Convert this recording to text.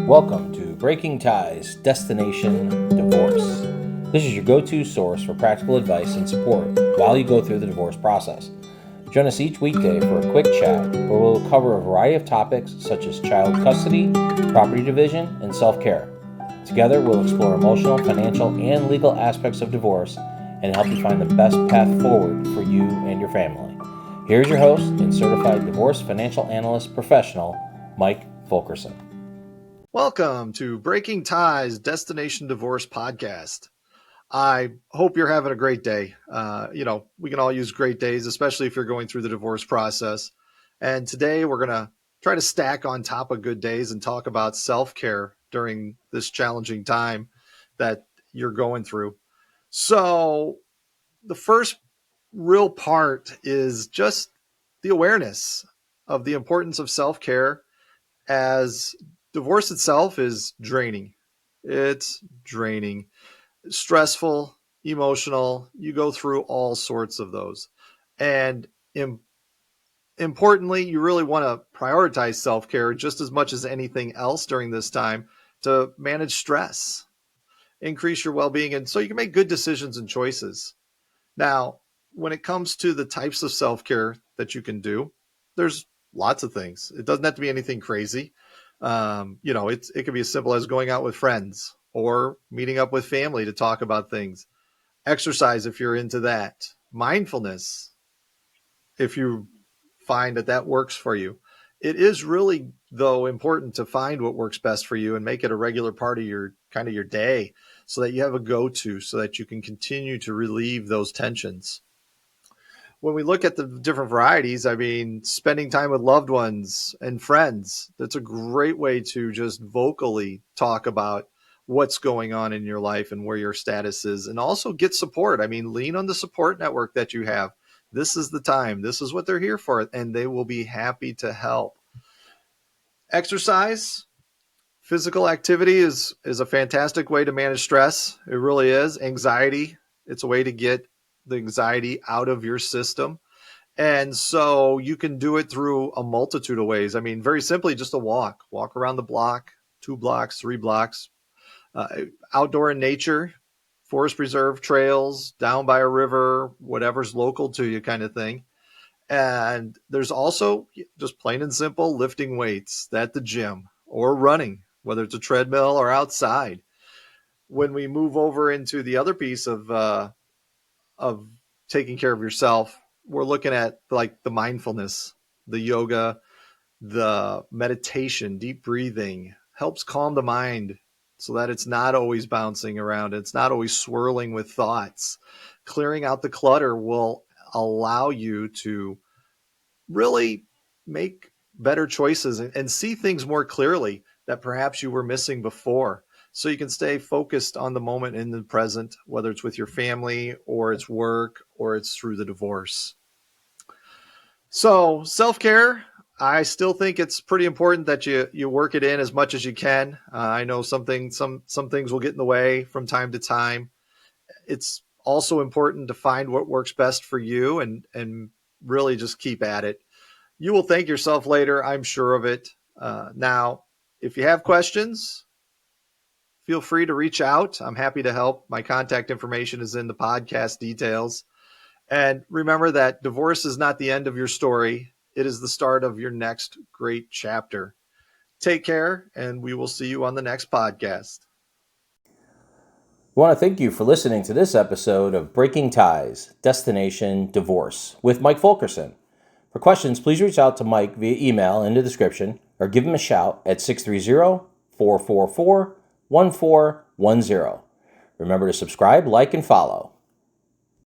Welcome to Breaking Ties, Destination Divorce. This is your go-to source for practical advice and support while you go through the divorce process. Join us each weekday for a quick chat where we'll cover a variety of topics such as child custody, property division, and self-care. Together, we'll explore emotional, financial, and legal aspects of divorce and help you find the best path forward for you and your family. Here's your host and Certified Divorce Financial Analyst professional, Mike Fulkerson. Welcome to Breaking Ties, Destination Divorce Podcast. I hope you're having a great day. We can all use great days, especially if you're going through the divorce process. And today we're going to try to stack on top of good days and talk about self-care during this challenging time that you're going through. So the first real part is just the awareness of the importance of self-care, as divorce itself is draining. It's draining, stressful, emotional. You go through all sorts of those. And importantly, you really want to prioritize self-care just as much as anything else during this time to manage stress, increase your well-being, and so you can make good decisions and choices. Now, when it comes to the types of self-care that you can do, there's lots of things. It doesn't have to be anything crazy. It can be as simple as going out with friends or meeting up with family to talk about things. Exercise, if you're into that. Mindfulness, if you find that works for you. It is really, though, important to find what works best for you and make it a regular part of your day so that you have a go-to, so that you can continue to relieve those tensions. When we look at the different varieties, spending time with loved ones and friends, that's a great way to just vocally talk about what's going on in your life and where your status is, and also get support. Lean on the support network that you have. This is the time. This is what they're here for, and they will be happy to help. Exercise, physical activity is a fantastic way to manage stress. It really is. Anxiety, it's a way to get the anxiety out of your system. And so you can do it through a multitude of ways. Very simply, just a walk around the block, 2 blocks, 3 blocks, outdoor in nature, forest preserve trails, down by a river, whatever's local to you kind of thing. And there's also just plain and simple lifting weights at the gym or running, whether it's a treadmill or outside. When we move over into the other piece of taking care of yourself, we're looking at like the mindfulness, the yoga, the meditation, deep breathing helps calm the mind so that it's not always bouncing around. It's not always swirling with thoughts. Clearing out the clutter will allow you to really make better choices and see things more clearly that perhaps you were missing before. So you can stay focused on the moment in the present, whether it's with your family or it's work or it's through the divorce. So self-care, I still think it's pretty important that you work it in as much as you can. I know some things will get in the way from time to time. It's also important to find what works best for you and really just keep at it. You will thank yourself later, I'm sure of it. Now, if you have questions, feel free to reach out. I'm happy to help. My contact information is in the podcast details. And remember that divorce is not the end of your story. It is the start of your next great chapter. Take care, and we will see you on the next podcast. We want to thank you for listening to this episode of Breaking Ties, Destination Divorce with Mike Fulkerson. For questions, please reach out to Mike via email in the description or give him a shout at 630-444-1410. Remember to subscribe, like, and follow.